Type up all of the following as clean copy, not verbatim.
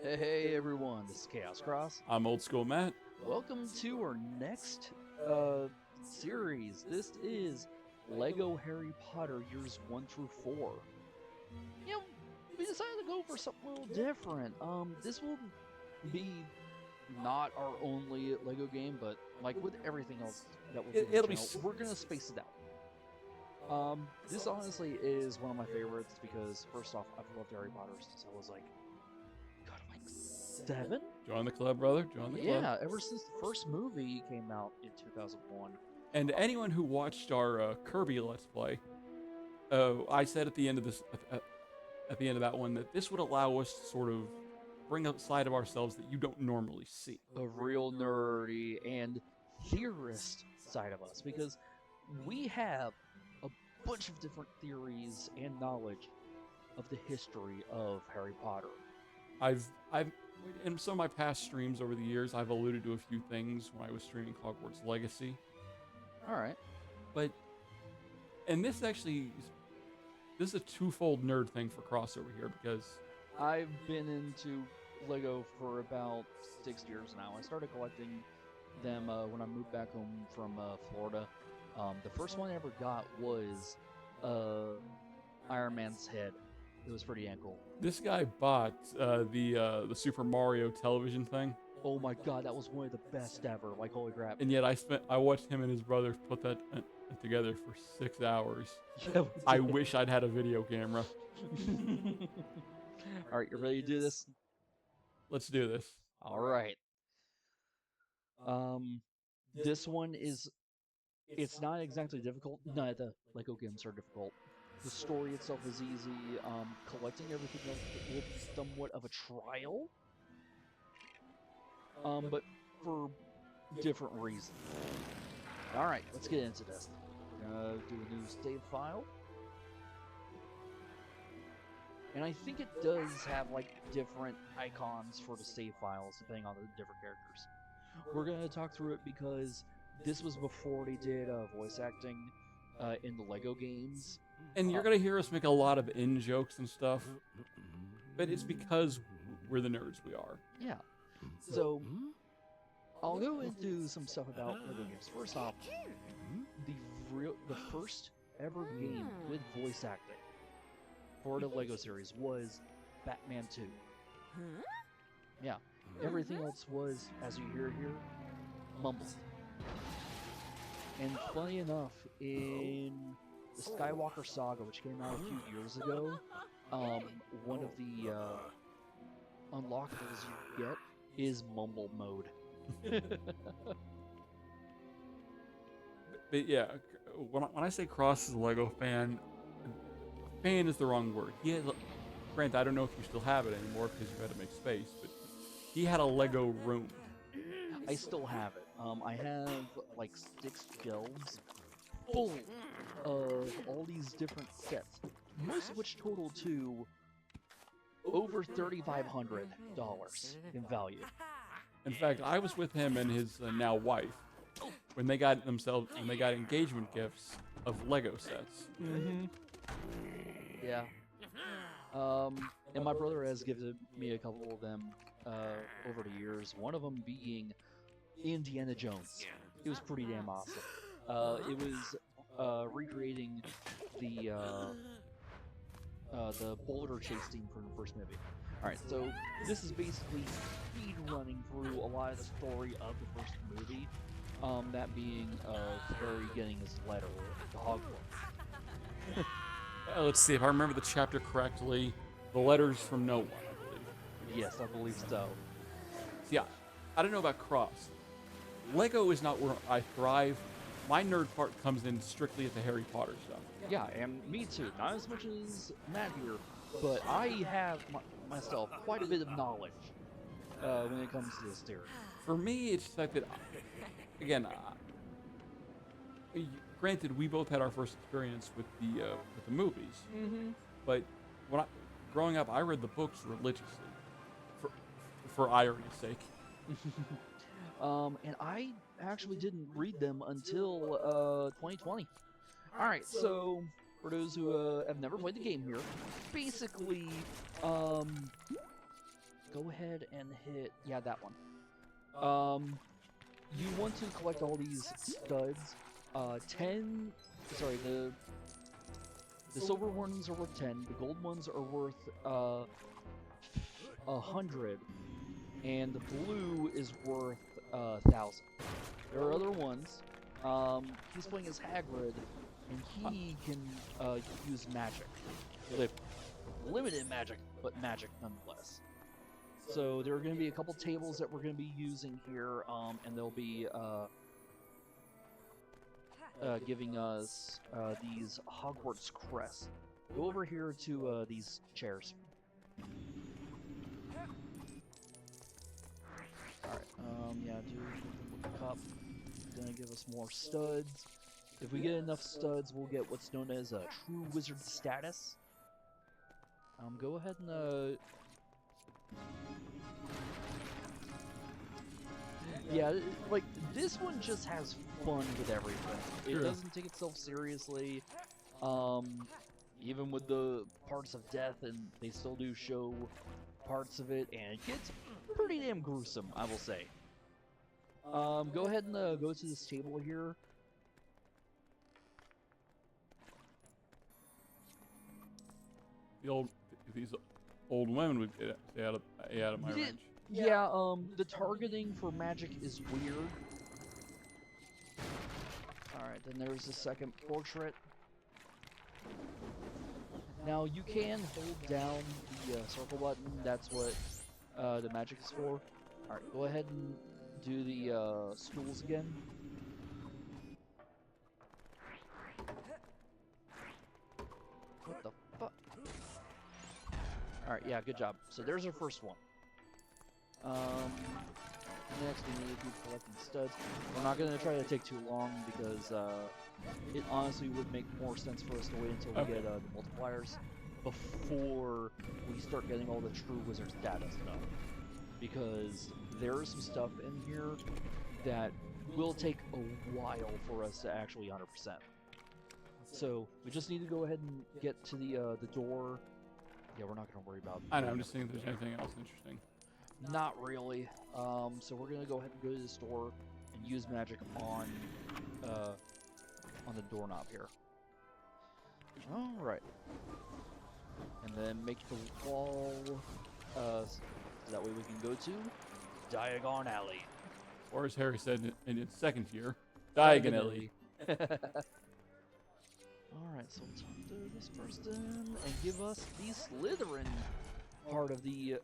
Hey everyone, this is Chaos Cross. I'm Old School Matt. Welcome to our next series. This is Lego Harry Potter years 1 through 4. You know, we decided to go for something a little different. This will be not our only Lego game, but like with everything else that we'll do on the It'll be channel, we're gonna space it out. This honestly is one of my favorites because first off, I've loved Harry Potter since I was like, God, like 7? Join the club, brother. Join the club. Yeah, ever since the first movie came out in 2001. And anyone who watched our Kirby Let's Play, I said at the end of this, at the end of that one, that this would allow us to sort of bring a side of ourselves that you don't normally see. A real nerdy and theorist side of us, because we have a bunch of different theories and knowledge of the history of Harry Potter. I've in some of my past streams over the years, I've alluded to a few things when I was streaming Hogwarts Legacy, All right. but and this is a twofold nerd thing for crossover here because I've been into Lego for about 6 years now. I started collecting them when I moved back home from Florida. The first one I ever got was Iron Man's head. It was pretty damn cool. this guy bought the Super Mario television thing. Oh my god, that was one of the best ever. Like, holy crap. And yet I watched him and his brother put that together for 6 hours. Yeah, I wish I'd had a video camera. Alright, you ready to do this? Let's do this. Alright. This one it's not exactly difficult. None of the Lego games are difficult. The story itself is easy. Collecting everything else will be somewhat of a trial. But for different reasons. Alright, let's get into this. We're gonna do a new save file. And I think it does have like different icons for the save files depending on the different characters. We're gonna talk through it because this was before they did voice acting in the Lego games. And you're gonna hear us make a lot of in jokes and stuff, but it's because we're the nerds we are. Yeah. So I'll go into some stuff about Lego games. First off, the first ever game with voice acting for the Lego series was Batman 2. Yeah. Everything else was, as you hear here, mumbled. And funny enough, in the Skywalker Saga, which came out a few years ago, one of the unlockables you get is mumble mode. But yeah, when I say Cross is a Lego fan, fan is the wrong word. Grant, I don't know if you still have it anymore because you had to make space, but he had a Lego room. I still have it. I have like 6 shelves full of all these different sets, most of which total to over $3,500 in value. In fact, I was with him and his now wife when they got engagement gifts of Lego sets. Yeah. And my brother has given me a couple of them over the years. One of them being Indiana Jones. It was pretty damn awesome. It was recreating the boulder chase scene from the first movie. Alright, so this is basically speed running through a lot of the story of the first movie. That being Harry getting his letter to Hogwarts. Let's see if I remember the chapter correctly. The letters from no one, I believe. Yes, I believe so. See, I don't know about Cross. Lego is not where I thrive. My nerd part comes in strictly at the Harry Potter stuff. Yeah, and me too. Not as much as Matt here, but I have myself quite a bit of knowledge when it comes to this theory. For me, it's the fact that, again, granted, we both had our first experience with the movies, but growing up, I read the books religiously, for irony's sake. And I actually didn't read them until 2020. Alright, so for those who have never played the game here, basically, go ahead ahead and hit, yeah, that one. You want to collect all these studs. 10, sorry, the silver ones are worth 10, the gold ones are worth 100, and the blue is worth 1,000. There are other ones. He's playing as Hagrid, and he can use magic. Limited magic, but magic nonetheless. So there are going to be a couple tables that we're going to be using here, and they'll be giving us these Hogwarts crests. Go over here to these chairs. Alright, yeah, do the cup. It's gonna give us more studs. If we get enough studs, we'll get what's known as a true wizard status. Go ahead and yeah, like, this one just has fun with everything. It doesn't take itself seriously. Even with the parts of death, and they still do show parts of it, and it gets pretty damn gruesome, I will say. Go ahead and go to this table here. These old women would get out of my range. Yeah, the targeting for magic is weird. Alright, then there's the second portrait. Now, you can hold down the circle button, that's what the magic is for. Alright, go ahead and do the stools again. What the fuck? Alright, yeah, good job. So there's our first one. Next we need to keep collecting studs. We're not going to try to take too long because it honestly would make more sense for us to wait until we get the multipliers before we start getting all the true wizard status done. Because there is some stuff in here that will take a while for us to actually 100%. So we just need to go ahead and get to the door. Yeah, we're not going to worry about. I know. I'm just seeing if there's anything else interesting. Not really. So we're gonna go ahead and go to the store and use magic on the doorknob here. All right. And then make the wall so that way we can go to Diagon Alley. Or as Harry said in his second year, Diagon Alley. All right, so we'll talk to this person and give us the Slytherin part of the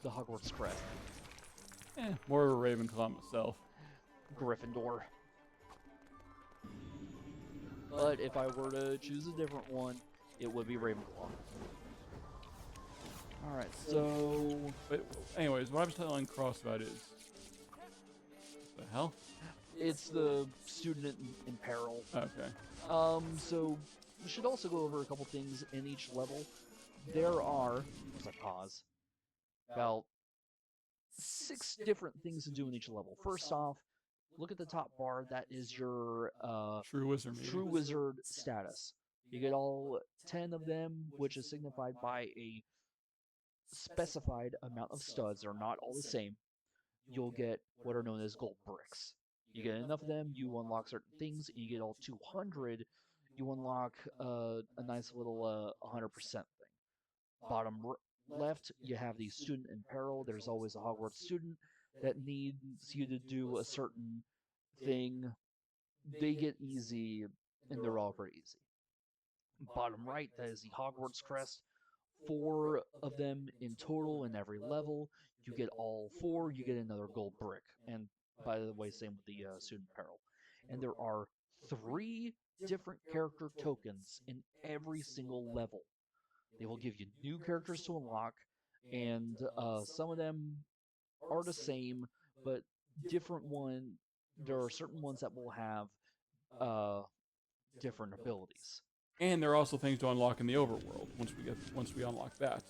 Hogwarts crest. More of a Ravenclaw myself. Gryffindor. But if I were to choose a different one, it would be Ravenclaw. Alright, so... But anyways, what I was telling Cross about is... What the hell? It's the student in peril. Okay. So we should also go over a couple things in each level. There are... There's a pause. About 6 different things to do in each level. First off, look at the top bar. That is your True Wizard. True Wizard status. You get all 10 of them, which is signified by a specified amount of studs. They're not all the same. You'll get what are known as gold bricks. You get enough of them, you unlock certain things, and you get all 200, you unlock a nice little 100% thing. Bottom left, you have the student in peril. There's always a Hogwarts student that needs you to do a certain thing. They get easy, and they're all pretty easy. Bottom right, that is the Hogwarts crest. 4 of them in total in every level. You get all 4, you get another gold brick. And by the way, same with the student peril. And there are 3 different character tokens in every single level. They will give you new characters to unlock, and some of them are the same, but different one. There are certain ones that will have different abilities. And there are also things to unlock in the overworld once we unlock that.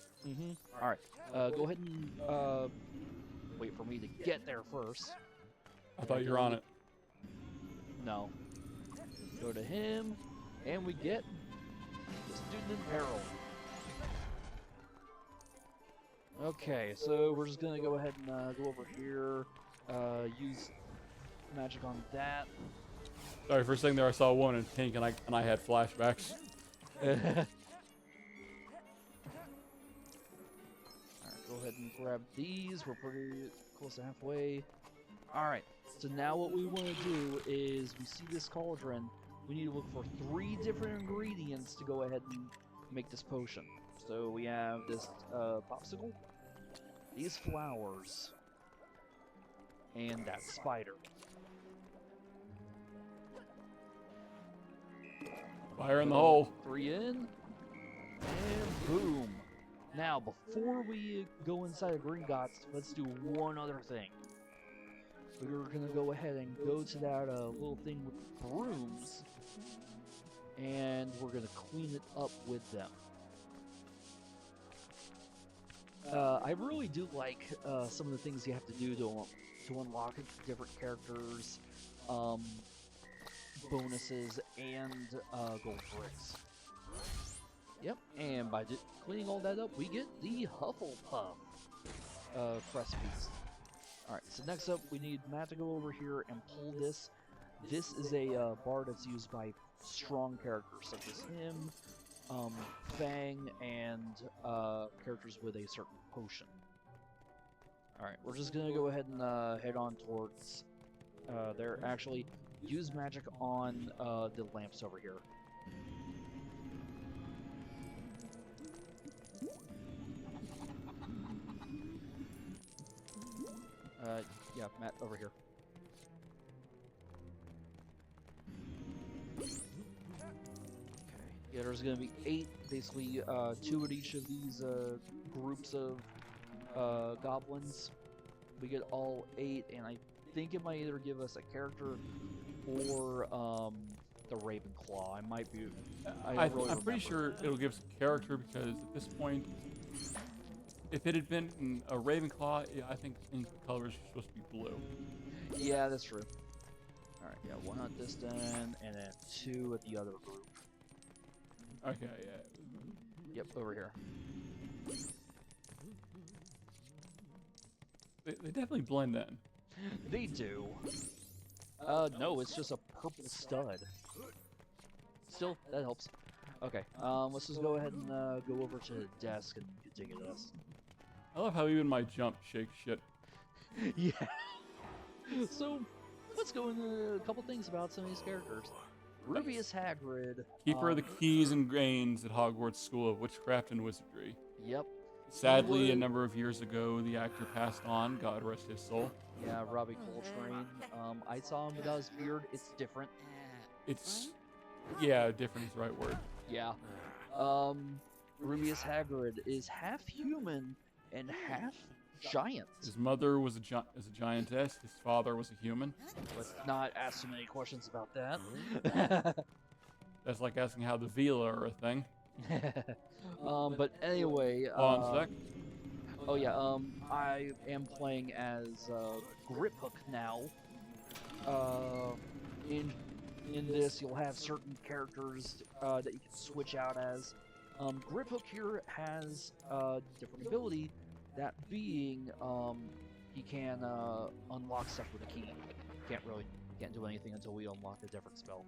All right, go ahead and wait for me to get there first. I thought you were on it. No. Go to him, and we get the student in peril. Okay, so we're just gonna go ahead and go over here, use magic on that. Sorry, first thing there, I saw one in pink, and I had flashbacks. Alright, go ahead and grab these. We're pretty close to halfway. Alright, so now what we want to do is, we see this cauldron. We need to look for 3 different ingredients to go ahead and make this potion. So we have this popsicle, these flowers, and that spider. Fire in the hole. 3 in, and boom. Now, before we go inside of Gringotts, let's do one other thing. We're gonna go ahead and go to that little thing with brooms, and we're gonna clean it up with them. I really do like some of the things you have to do to unlock different characters, bonuses, and gold bricks. Yep, and by cleaning all that up, we get the Hufflepuff crest piece. Alright, so next up, we need Matt to go over here and pull this. This is a bar that's used by strong characters, such as him, Fang, and characters with a certain potion. Alright, we're just gonna go ahead and head on towards there. Actually, use magic on the lamps over here. Yeah, Matt, over here. Okay. Yeah, there's gonna be 8, basically 2 at each of these groups of goblins. We get all 8, and I think it might either give us a character or the Ravenclaw. I might be. I'm pretty sure it'll give us a character, because at this point, if it had been a Ravenclaw, I think ink colors are supposed to be blue. Yeah, that's true. Alright, yeah, 1 at this end, and then 2 at the other group. Okay, yeah. Yep, over here. They definitely blend in. They do. No, it's just a purple stud. Still, that helps. Okay, let's just go ahead and go over to the desk and continue this. I love how even my jump shakes shit. Yeah. So, let's go into a couple things about some of these characters. Rubeus Hagrid. Keeper of the keys and grains at Hogwarts School of Witchcraft and Wizardry. Yep. Sadly, a number of years ago, the actor passed on. God rest his soul. Yeah, Robbie Coltrane. I saw him without his beard. It's different. It's... yeah, different is the right word. Yeah. Rubeus Hagrid is half human and half giant. His mother was a giantess. His father was a human. Let's not ask too many questions about that. That's like asking how the Vila are a thing. But anyway. Hold on a sec. Oh yeah. I am playing as Griphook now. In this, you'll have certain characters that you can switch out as. Griphook here has a different ability, that being he can unlock stuff with a key. Can't do anything until we unlock a different spell.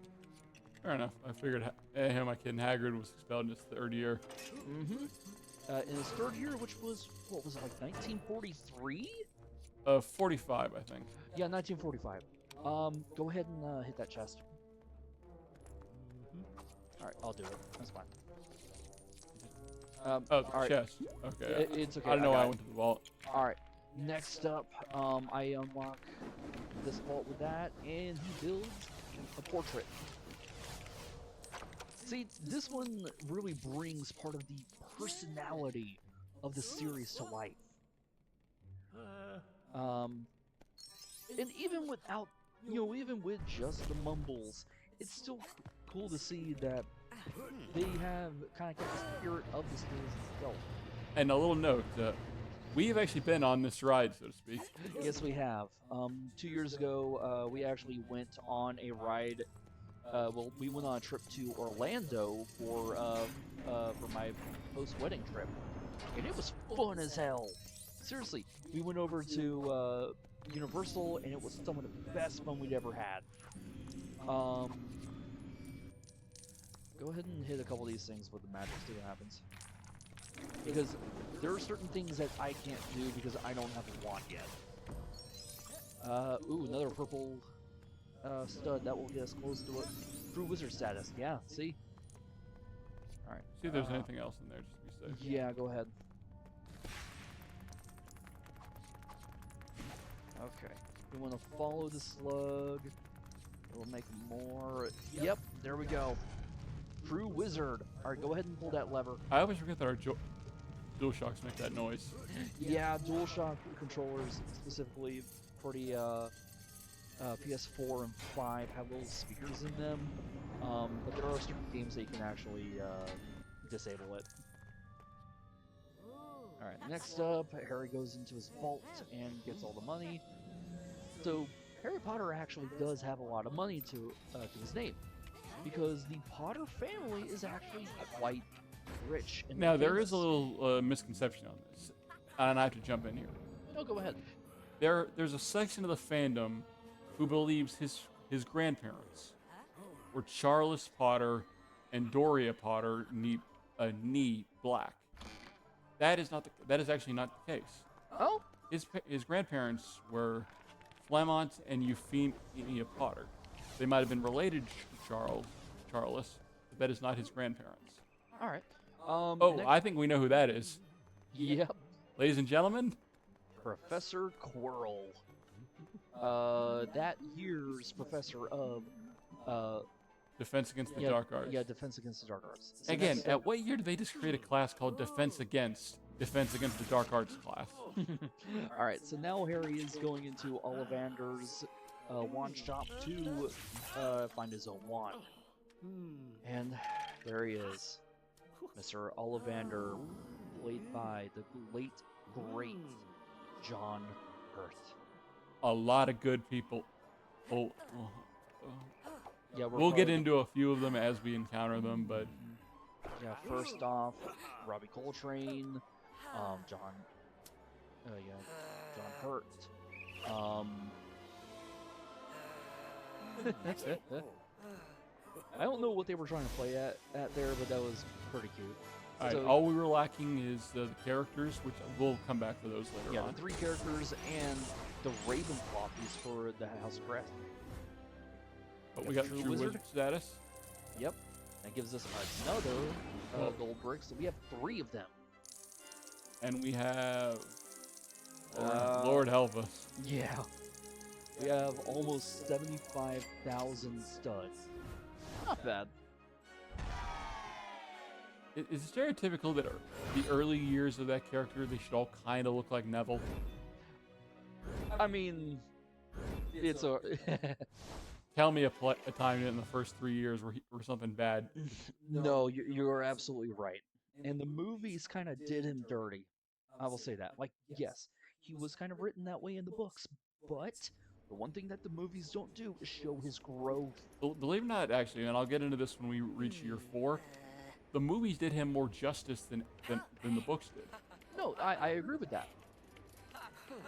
Fair enough. I figured my kid Hagrid was expelled in his 3rd year. Mm-hmm. In his 3rd year, which was, what was it, like 1943? 45, I think. Yeah, 1945. Go ahead and hit that chest. Alright, I'll do it. That's fine. Oh, the all right. chest. Okay. It's okay. I don't know why I got went to the vault. it. Alright, next up, I unlock this vault with that, and he builds a portrait. See, this one really brings part of the personality of the series to life. And even without, even with just the mumbles, it's still cool to see that they have kind of kept the spirit of the series itself. And a little note, we've actually been on this ride, so to speak. Yes, we have. 2 years ago, we actually went on a ride. Well, we went on a trip to Orlando for my post-wedding trip. and it was fun as hell. Seriously, we went over to Universal, and it was some of the best fun we'd ever had. Go ahead and hit a couple of these things with the magic, see what happens. Because there are certain things that I can't do because I don't have a wand yet. Ooh, another purple stud. That will get us close to a true wizard status. Yeah, see? Alright. See if there's anything else in there, just to be safe. Yeah, go ahead. Okay. We want to follow the slug. We'll make more. Yep, there we go. True wizard. Alright, go ahead and pull that lever. I always forget that our DualShocks make that noise. Yeah, DualShock controllers, specifically for the PS4 and 5, have little speakers in them. But there are certain games that you can actually disable it. Alright, next up, Harry goes into his vault and gets all the money. So, Harry Potter actually does have a lot of money to his name, because the Potter family is actually quite rich. And Now, there is famous. a little misconception on this, and I have to jump in here. No, go ahead. There's a section of the fandom who believes his grandparents were Charles Potter and Doria Potter, knee black. That is actually not the case. Oh? His grandparents were Flamont and Euphemia Potter. They might have been related to Charles, but that is not his grandparents. Alright. I think we know who that is. Yep. Ladies and gentlemen, Professor Quirrell. That year's professor of Defense Against the Dark Arts. Yeah, Defense Against the Dark Arts. So Again, that's- at what year did they just create a class called Defense Against the Dark Arts class? Alright, so now Harry is going into Ollivander's wand shop to find his own wand. And there he is. Mr. Ollivander, played by the late, great John Hurt. A lot of good people. Yeah, We'll get into a few of them as we encounter them, but Yeah, first off, Robbie Coltrane, John Hurt. I don't know what they were trying to play at there, but that was pretty cute. alright, So- all we were lacking is the characters, which we'll come back for those later Yeah, on. the 3 characters and the Ravenclaw piece for the House of Crest. But we got True True Wizard? Wizard status. Yep. That gives us another gold brick, so we have 3 of them. And we have Uh, Lord help us. Yeah. We have almost 75,000 studs. Not bad. Is it stereotypical that the early years of that character, they should all kind of look like Neville? I mean, it's a... Tell me a time in the first 3 years where something bad. No, you're absolutely right. And the movies kind of did him dirty. I will say that. Like, yes, he was kind of written that way in the books, but the one thing that the movies don't do is show his growth. Believe it or not, actually, and I'll get into this when we reach year 4, the movies did him more justice than the books did. No, I agree with that.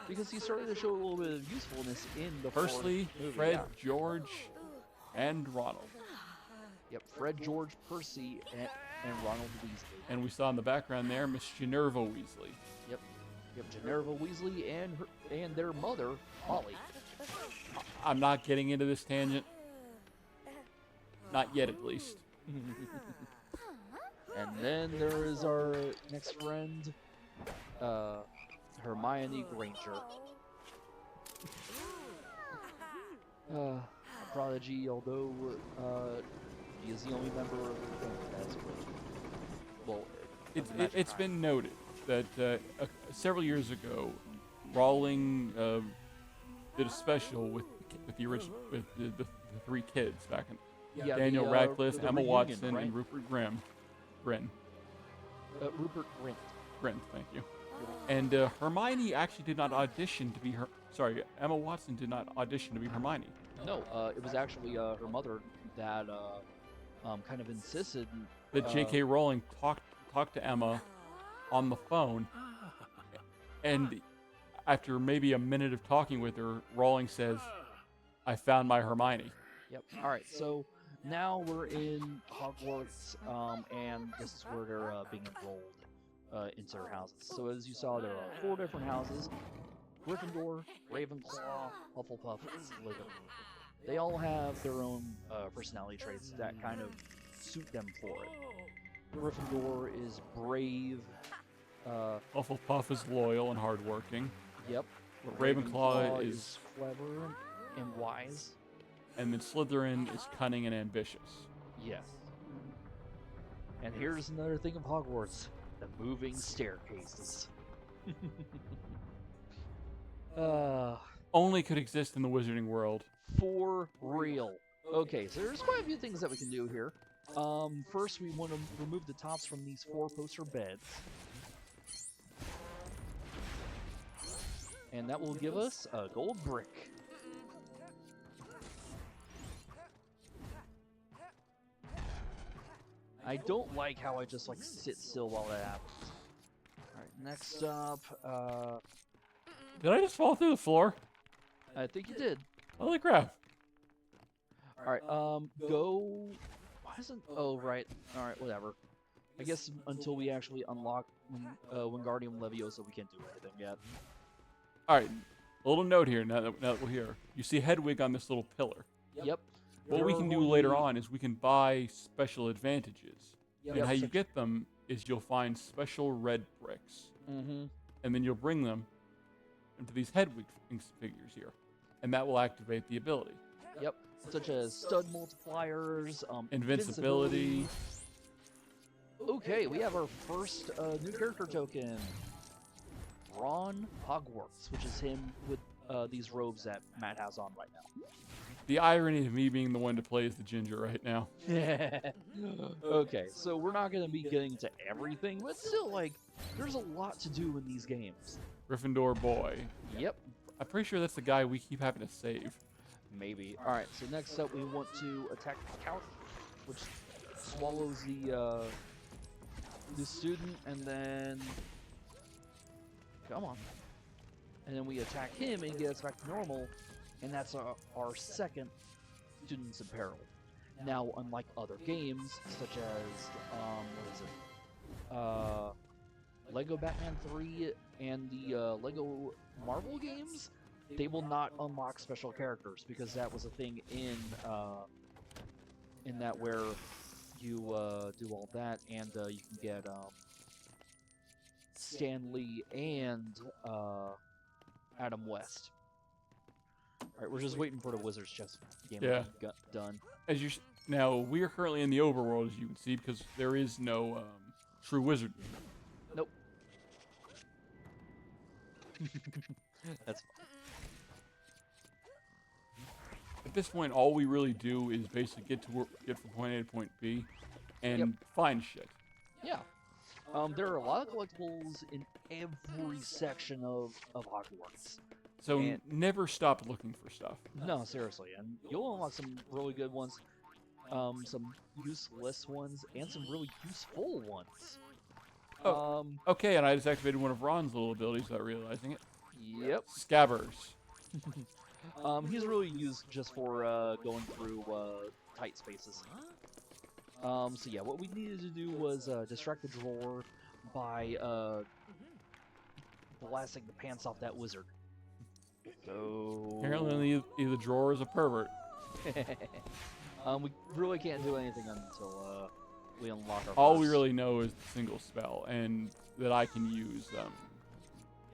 Because he started to show a little bit of usefulness in the fourth Firstly, movie, Fred, yeah. George, and Ronald. Yep, Fred, George, Percy, and Ronald Weasley. And we saw in the background there Miss Minerva Weasley. Yep, Minerva Weasley and their mother, Molly. I'm not getting into this tangent. Not yet, at least. And then there is our next friend, Hermione Granger. A prodigy, although he is the only member of the family that's well, It's been noted that several years ago, Rowling did a special with the original with the 3 kids back in Daniel Radcliffe, the Emma reunion, Watson, right? and Rupert Grin, Rupert Grint. thank you. And Hermione actually did not audition to be Emma Watson did not audition to be Hermione. No, it was actually her mother that kind of insisted That J.K. Rowling talked to Emma on the phone, and after maybe a minute of talking with her, Rawlings says, "I found my Hermione." Yep. All right. So now we're in Hogwarts, and this is where they're being enrolled into their houses. So as you saw, there are 4 different houses: Gryffindor, Ravenclaw, Hufflepuff, and Slytherin. They all have their own personality traits that kind of suit them for it. Gryffindor is brave. Hufflepuff is loyal and hardworking. Yep. But Ravenclaw is, clever and wise. and then Slytherin is cunning and ambitious. Yes. And here's another thing of Hogwarts: the moving staircases. Only could exist in the wizarding world. For real. Okay, so there's quite a few things that we can do here. First we want to remove the tops from these 4-poster beds. And that will give us a gold brick. I don't like how I just like sit still while that happens. Alright, next up, Did I just fall through the floor? I think you did. Holy crap. Alright, go... Why isn't... Oh, right. Alright, whatever. I guess until we actually unlock Wingardium Leviosa, we can't do anything yet. Alright, a little note here now that we're here. You see Hedwig on this little pillar. Yep. What we can do later on is we can buy special advantages. Yep. And how you get them is you'll find special red bricks. Mm-hmm. And then you'll bring them into these Hedwig figures here. And that will activate the ability. Yep. Such as stud multipliers, Invincibility. Okay, we have our first new character token. Ron Hogwarts, which is him with these robes that Matt has on right now. The irony of me being the one to play as the ginger right now. Okay, so we're not going to be getting to everything, but still, like, there's a lot to do in these games. Gryffindor boy. Yep. I'm pretty sure that's the guy we keep having to save. Maybe. Alright, so next up we want to attack the count, which swallows the student, and then... Come on. And then we attack him and he gets back to normal, and that's our second Students in Peril. Now, unlike other games, such as, Lego Batman 3 and the Lego Marvel games, they will not unlock special characters, because that was a thing in that where you do all that, and you can get Stan Lee and Adam West. Alright, we're just waiting for the Wizard's Chess game to be done. Now, we are currently in the overworld, as you can see, because there is no true wizard. Nope. That's fine. At this point, all we really do is basically get from point A to point B and find shit. Yeah. There are a lot of collectibles in every section of Hogwarts. So never stop looking for stuff. No, seriously, and you'll unlock some really good ones, some useless ones, and some really useful ones. Okay, and I just activated one of Ron's little abilities without realizing it. Yep. Scabbers. He's really used just for going through tight spaces. So yeah, what we needed to do was distract the drawer by blasting the pants off that wizard. So... Apparently, the drawer is a pervert. We really can't do anything until we unlock our All first... we really know is the single spell, and that I can use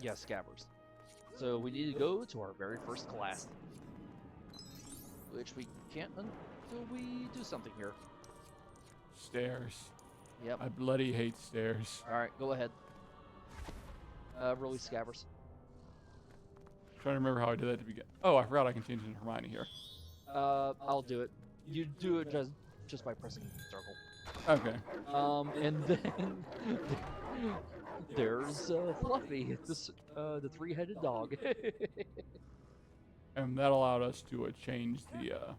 Yeah, Scabbers. So we need to go to our very first class, which we can't until we do something here. Stairs. Yep. I bloody hate stairs. Alright, go ahead. Release Scabbers. Trying to remember how I did that to begin. Oh, I forgot I can change it into Hermione here. I'll do it. You do it just by pressing circle. Okay. And then there's Fluffy, the 3-headed dog. And that allowed us to change the...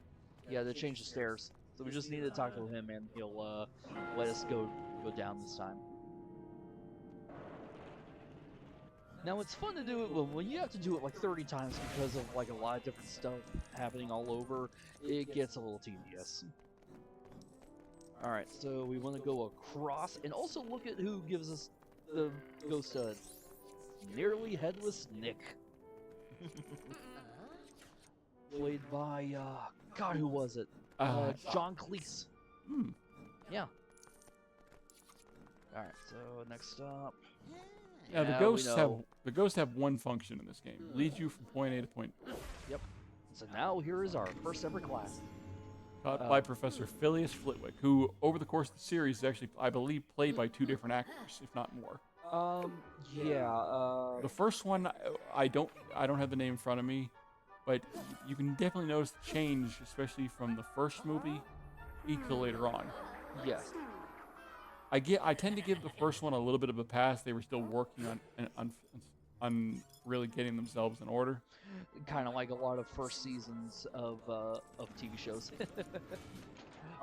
Yeah, to change the stairs. So we just need to talk to him, and he'll let us go down this time. Now it's fun to do it when you have to do it like 30 times because of like a lot of different stuff happening all over. It gets a little tedious. All right, so we want to go across and also look at who gives us the ghost nearly headless Nick, played by God, who was it? John Cleese. Hmm. Yeah. All right, so next up. Yeah, we know. the ghosts have one function in this game: lead you from point A to point B. Yep. So now here is our first ever class. Taught by Professor Phileas Flitwick, who, over the course of the series, is actually, I believe, played by 2 different actors, if not more. Yeah. The first one, I don't have the name in front of me, but you can definitely notice the change, especially from the first movie to later on. Yes. I tend to give the first one a little bit of a pass. They were still working on really getting themselves in order. Kind of like a lot of first seasons of TV shows.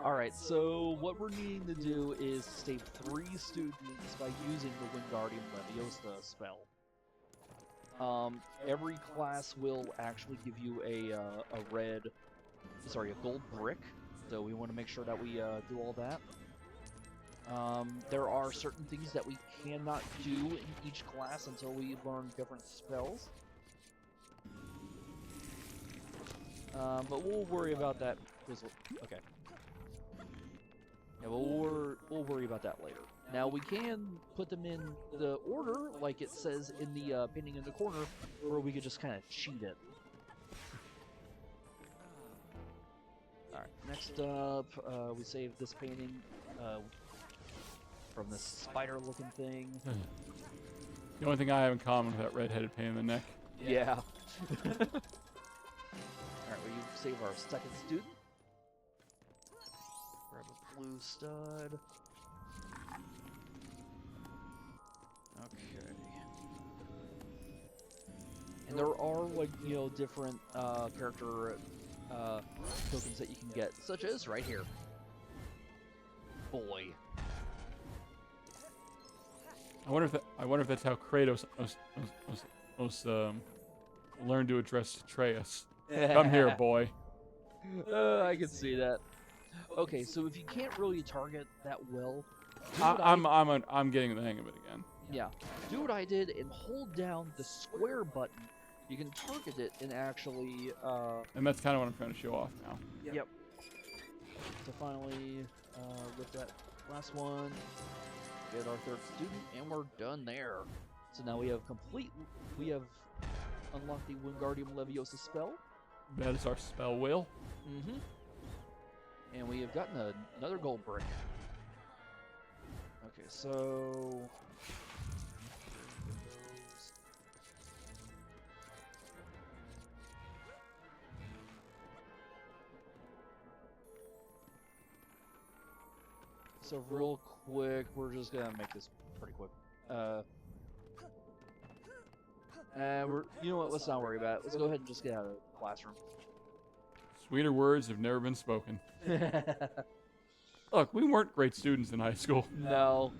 All right, so what we're needing to do is save 3 students by using the Wingardium Leviosa spell. Every class will actually give you a gold brick. So we want to make sure that we do all that. There are certain things that we cannot do in each class until we learn different spells. But we'll worry about that. Okay. Yeah, we'll worry about that later. Now we can put them in the order, like it says in the painting in the corner, or we could just kind of cheat it. All right. Next up, we save this painting from this spider-looking thing. The only thing I have in common with that red-headed pain in the neck. Yeah. Alright, we save our second student. Grab a blue stud. Okay. And there are, like, different character tokens that you can get, such as right here. Boy. I wonder if that's how Kratos learned to address Atreus. Come here, boy. I can see that. Okay, so if you can't really target that well, I'm getting the hang of it again. Yeah, do what I did and hold down the square button. You can target it and actually. And that's kind of what I'm trying to show off now. Yep. So finally, with that last one, get our third student, and we're done there. So now we have unlocked the Wingardium Leviosa spell. That is our spell wheel. Mm-hmm. And we have gotten another gold brick. Okay, so. So real quick, we're just gonna make this pretty quick. You know what? Let's not worry about it. Let's go ahead and just get out of the classroom. Sweeter words have never been spoken. Look, we weren't great students in high school. No.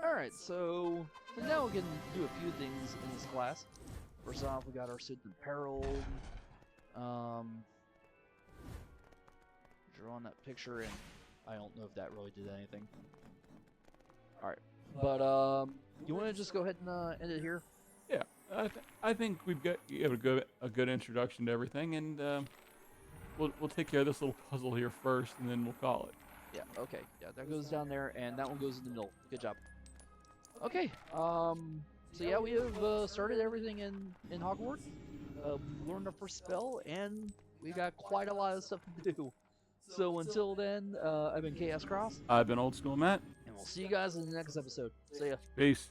Alright, so now we can do a few things in this class. First off, we got our student Harold. Draw on that picture, and I don't know if that really did anything. Alright. But, you want to just go ahead and end it here? Yeah, I think we've got a good introduction to everything, and we'll take care of this little puzzle here first, and then we'll call it. Yeah, okay. Yeah, that goes down there, and that one goes in the middle. Good job. Okay, so yeah, we have started everything in Hogwarts. We learned our first spell, and we got quite a lot of stuff to do. So until then, I've been Chaos Cross. I've been Old School Matt. And we'll see you guys in the next episode. See ya. Peace.